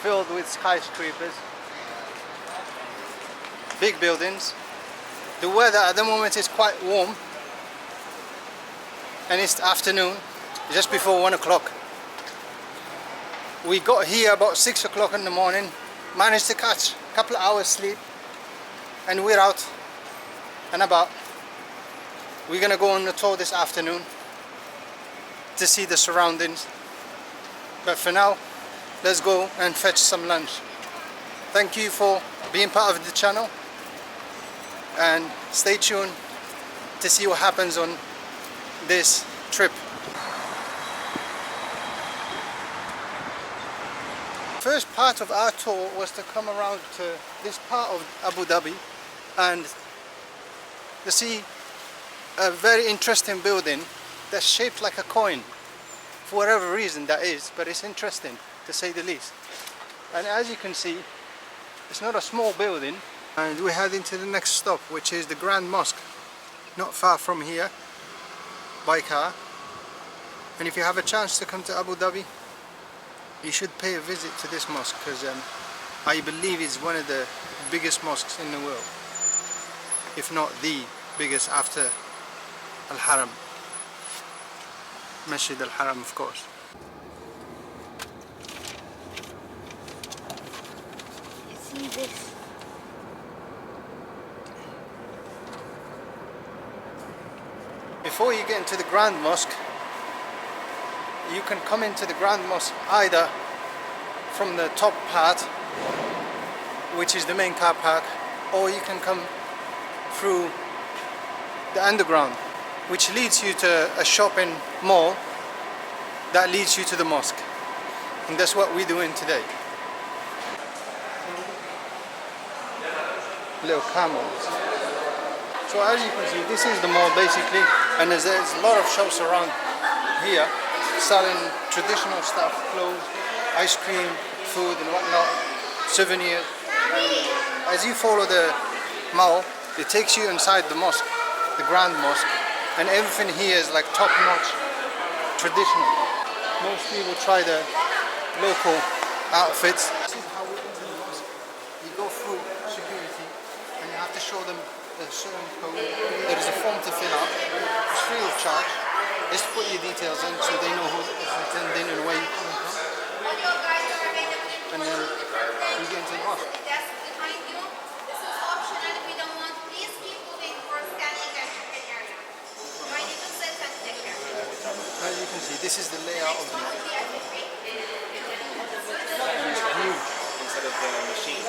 filled with skyscrapers, big buildings. The weather at the moment is quite warm, and it's afternoon, just before 1 o'clock. We got here about 6 o'clock in the morning, managed to catch a couple of hours sleep, and we're out and about. We're gonna go on the tour this afternoon to see the surroundings, but for now let's go and fetch some lunch. Thank you for being part of the channel, and stay tuned to see what happens on this trip. First part of our tour was to come around to this part of Abu Dhabi and to see a very interesting building that's shaped like a coin, for whatever reason that is, but it's interesting to say the least. And as you can see, it's not a small building, and we're heading to the next stop, which is the Grand Mosque, not far from here by car. And if you have a chance to come to Abu Dhabi, you should pay a visit to this mosque, because I believe it's one of the biggest mosques in the world, if not the biggest after Al-Haram, Masjid Al-Haram, of course. You see this? Before you get into the Grand Mosque, you can come into the Grand Mosque either from the top part, which is the main car park, or you can come through the underground, which leads you to a shopping mall that leads you to the mosque. And that's what we're doing today. Little camels. So as you can see, this is the mall basically, and there's a lot of shops around here selling traditional stuff, clothes, ice cream, food and whatnot, souvenirs. And as you follow the mall, it takes you inside the mosque, the Grand Mosque, and everything here is like top-notch, traditional. Most people try the local outfits. This is how we enter the mosque. You go through security and you have to show them a certain code. There is a form to fill out. It's free of charge. Just put your details in so they know who is attending and where you're coming from. And then you get into the mosque. As you can see, this is the layout of the mosque. And it's huge. Instead of the machine.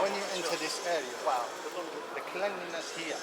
When you enter this area, wow, the cleanliness here.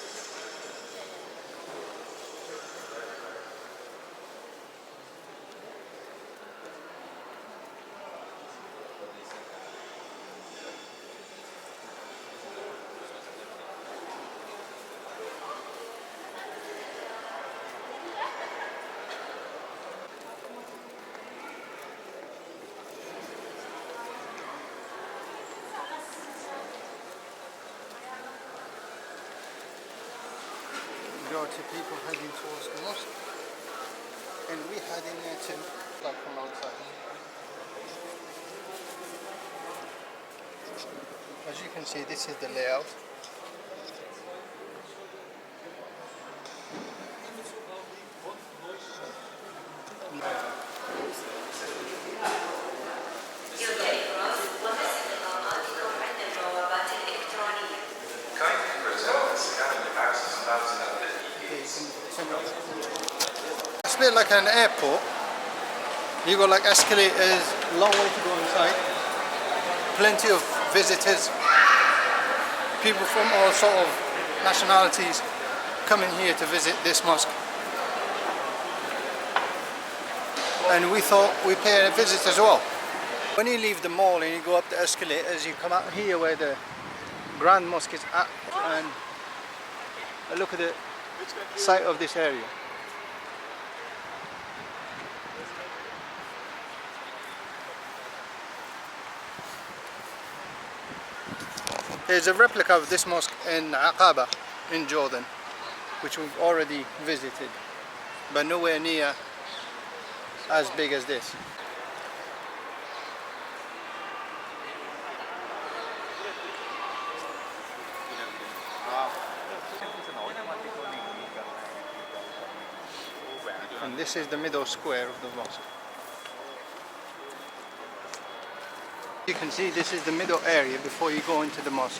To people heading towards the mosque, and we head in there too, like from outside. As you can see, this is the layout. It's a bit like an airport. You got like escalators, long way to go inside. Plenty of visitors, people from all sort of nationalities coming here to visit this mosque. And we thought we'd pay a visit as well. When you leave the mall and you go up the escalators, you come out here where the Grand Mosque is at, and look at the site of this area. There's a replica of this mosque in Aqaba in Jordan, which we've already visited, but nowhere near as big as this. And this is the middle square of the mosque. You can see this is the middle area before you go into the mosque.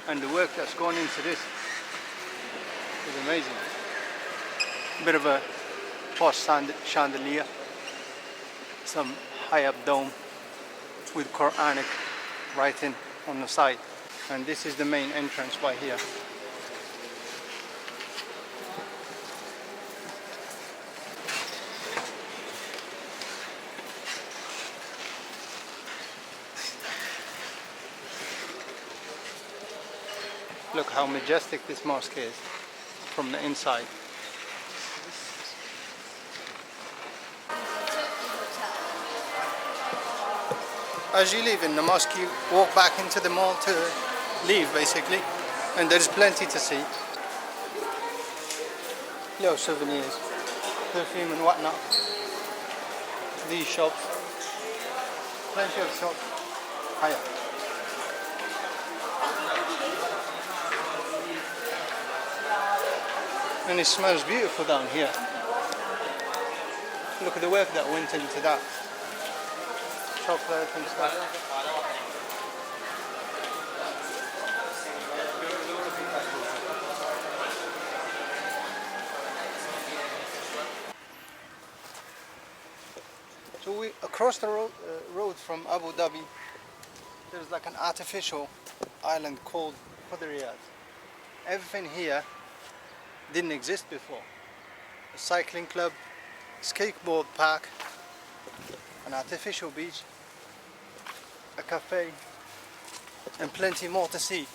And the work that's gone into this is amazing. A bit of a post chandelier, some high up dome with Quranic writing on the side. And this is the main entrance by here. Look how majestic this mosque is from the inside. As you leave in the mosque, you walk back into the mall to leave basically, and there's plenty to see. Little souvenirs, perfume and whatnot. These shops, plenty of shops. Hiya. And it smells beautiful down here. Look at the work that went into that. Chocolate and stuff. So we across the road from Abu Dhabi, there's like an artificial island called Richest. Everything here didn't exist before. A cycling club, skateboard park, an artificial beach, a cafe, and plenty more to see.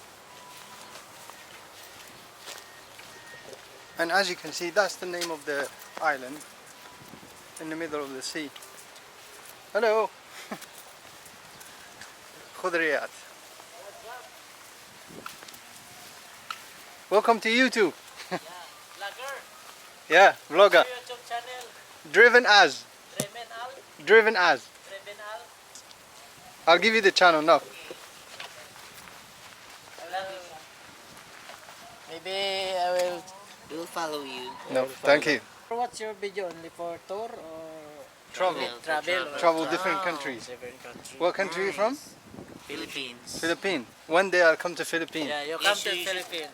And as you can see, that's the name of the island in the middle of the sea. Hello. Richest. Welcome to YouTube. Yeah, vlogger. YouTube channel. Driven as. Driven Al. Driven as. Driven Al. I'll give you the channel now. Maybe I will follow you. No, thank you. What's your video? Only for tour or Travel. Travel Different countries. Different countries. What country are you from? Philippines. Philippines. One day I'll come to Philippines. Yeah, you come to Philippines.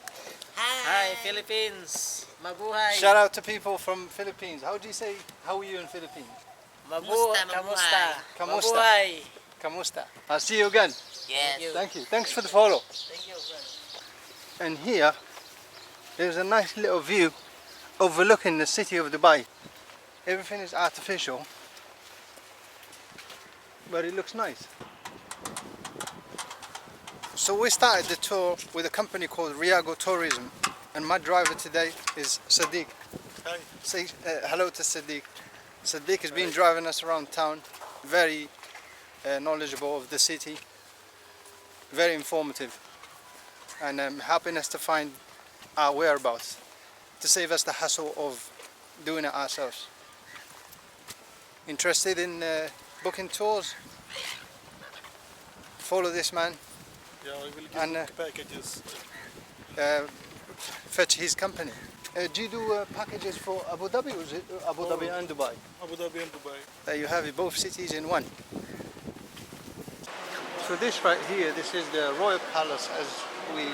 Hi, Philippines. Mabuhay. Shout out to people from Philippines. How do you say how are you in Philippines? Kamusta? Kamusta. Mabuhay. Kamusta. I'll see you again. Yes. Thank you. Thanks for the follow. Thank you, friend. And here there's a nice little view overlooking the city of Dubai. Everything is artificial, but it looks nice. So we started the tour with a company called Riago Tourism, and my driver today is Sadiq. Hi. Say hello to Sadiq. Sadiq has been driving us around town, very knowledgeable of the city, very informative, and helping us to find our whereabouts, to save us the hassle of doing it ourselves. Interested in booking tours? Follow this man. Yeah, I will give And, you packages. Fetch his company. Do you do packages for Abu Dhabi or is it Abu Dhabi and Dubai? Abu Dhabi and Dubai. There you have it, both cities in one. So this right here, this is the Royal Palace as we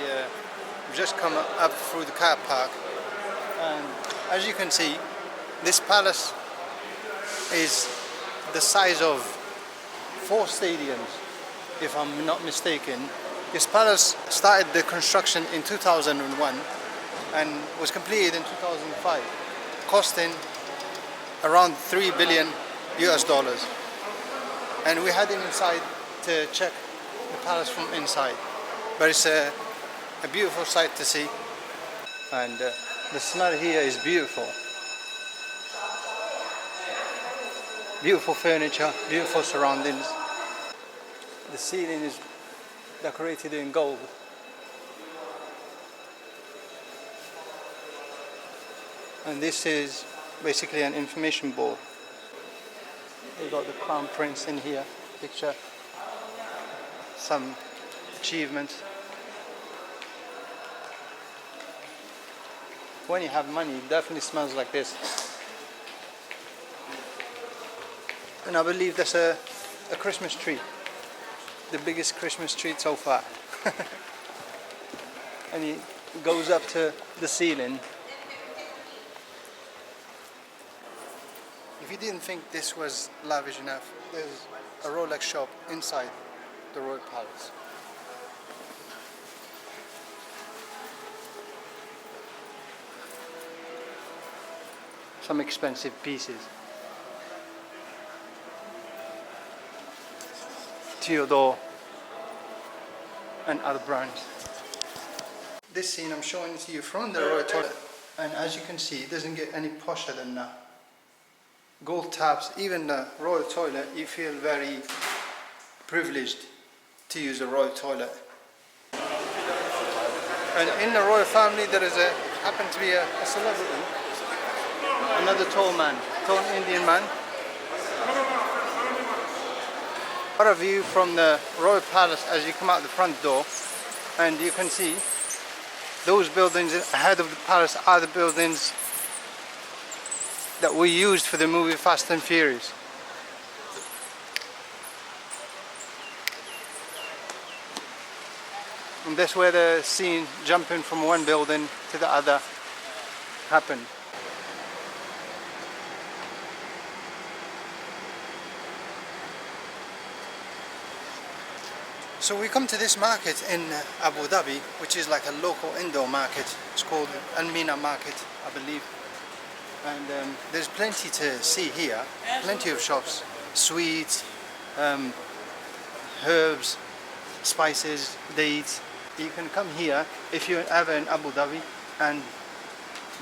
just come up through the car park. And as you can see, this palace is the size of 4 stadiums, if I'm not mistaken. This palace started the construction in 2001 and was completed in 2005, costing around 3 billion US dollars. And we're heading inside to check the palace from inside. But it's a beautiful sight to see, and the smell here is beautiful. Beautiful furniture, beautiful surroundings. The ceiling is decorated in gold. And this is basically an information board. We've got the Crown Prince in here, picture, some achievements. When you have money, it definitely smells like this. And I believe that's a Christmas tree. The biggest Christmas tree so far. And it goes up to the ceiling. If you didn't think this was lavish enough, there's a Rolex shop inside the Royal Palace. Some expensive pieces. Theodore and other brands. This scene I'm showing to you from the Royal Toilet, and as you can see, it doesn't get any posher than that. Gold taps, even the Royal Toilet, you feel very privileged to use a Royal Toilet. And in the royal family there is happened to be a celebrity, another tall man, tall Indian man. What a view from the Royal Palace as you come out the front door, and you can see those buildings ahead of the palace are the buildings that we used for the movie Fast and Furious. And that's where the scene jumping from one building to the other happened. So we come to this market in Abu Dhabi, which is like a local indoor market. It's called Al-Mina Market, I believe. And there's plenty to see here, plenty of shops, sweets, herbs, spices, dates. You can come here if you're ever in Abu Dhabi and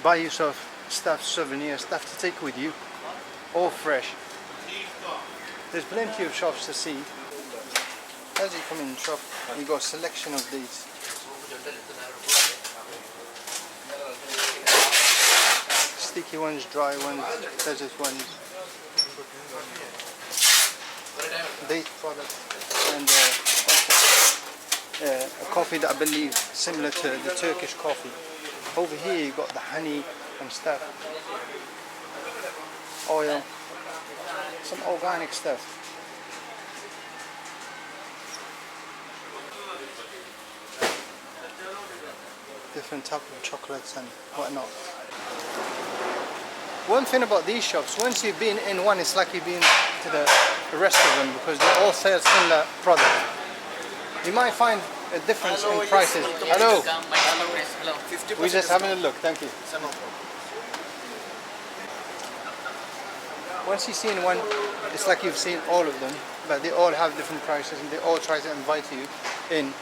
buy yourself stuff, souvenirs, stuff to take with you, all fresh. There's plenty of shops to see. As you come in the shop, you got a selection of these. Sticky ones, dry ones, desert ones, date products, and a coffee that I believe similar to the Turkish coffee. Over here you got the honey and stuff, oil, some organic stuff. Different type of chocolates and whatnot. One thing about these shops, once you've been in one, it's like you've been to the rest of them because they all sell similar product. You might find a difference in prices. Hello. We're just having a look. Thank you. Once you've seen one, it's like you've seen all of them, but they all have different prices and they all try to invite you in,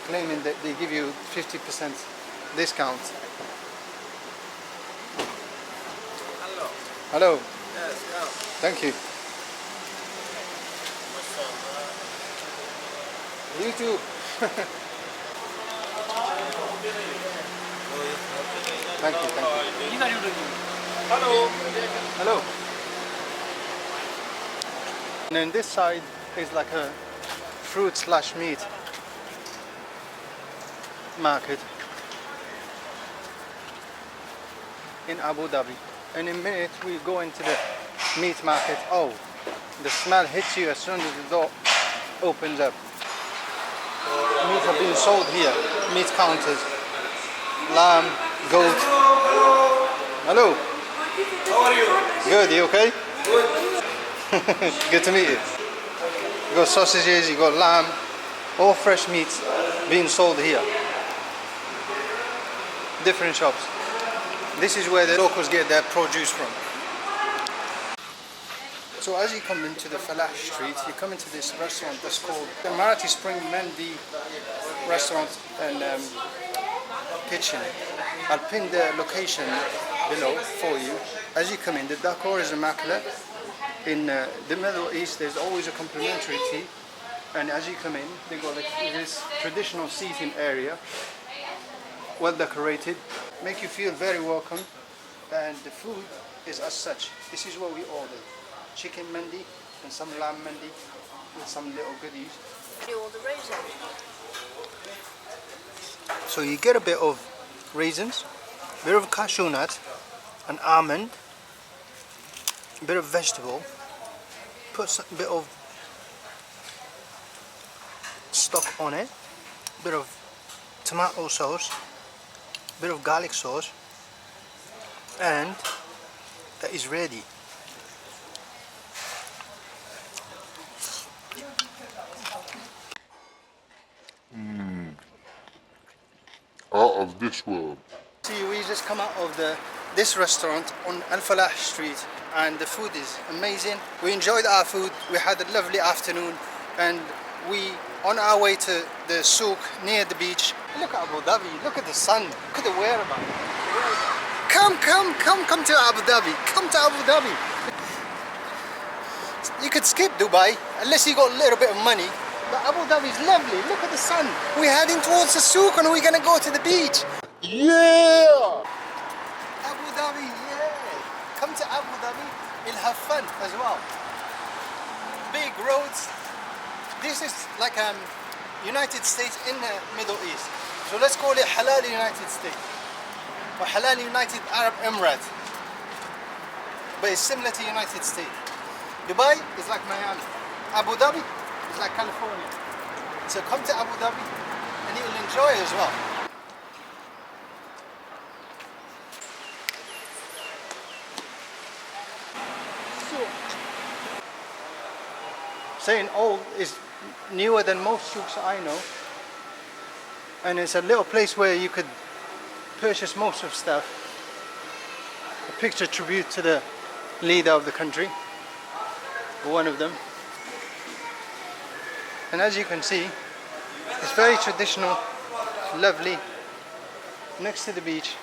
claiming that they give you 50% discount. Hello. Yes, come. Thank you. You too. Thank you, thank you. Hello. Hello. And then this side is like a fruit/meat market in Abu Dhabi. And in a minute we go into the meat market. Oh, the smell hits you as soon as the door opens up. Meat are being sold here, meat counters, lamb, goat. Hello. How are you? Good, you okay? Good. Good to meet you. You got sausages, you got lamb, all fresh meats being sold here. Different shops. This is where the locals get their produce from. So as you come into the Falah Street, you come into this restaurant that's called the Emirati Spring Mandi Restaurant and Kitchen. I'll pin the location below for you. As you come in, the decor is immaculate. In the Middle East, there's always a complimentary tea And as you come in, they got like this traditional seating area, well decorated, make you feel very welcome. And the food is as such. This is what we ordered: chicken mandi and some lamb mandi with some little goodies. Do all the rosé. So you get a bit of raisins, a bit of cashew nut, an almond, a bit of vegetable, put a bit of stock on it, a bit of tomato sauce, a bit of garlic sauce, and that is ready. Out of this world. See, we just come out of this restaurant on Al Falah Street, and the food is amazing. We enjoyed our food. We had a lovely afternoon, and we on our way to the souk near the beach. Look at Abu Dhabi. Look at the sun. Look at the whereabouts. Come to Abu Dhabi. Come to Abu Dhabi. You could skip Dubai unless you got a little bit of money. But Abu Dhabi is lovely. Look at the sun. We're heading towards the souk and we're gonna go to the beach. Yeah! Abu Dhabi, yeah! Come to Abu Dhabi, you'll have fun as well. Big roads. This is like United States in the Middle East. So let's call it Halal United States or Halal United Arab Emirati. But it's similar to United States. Dubai is like Miami. Abu Dhabi is like California. So come to Abu Dhabi and you'll enjoy as well. Saying old is newer than most souks I know, and it's a little place where you could purchase most of stuff. A picture tribute to the leader of the country, or one of them. And as you can see, it's very traditional, lovely, next to the beach.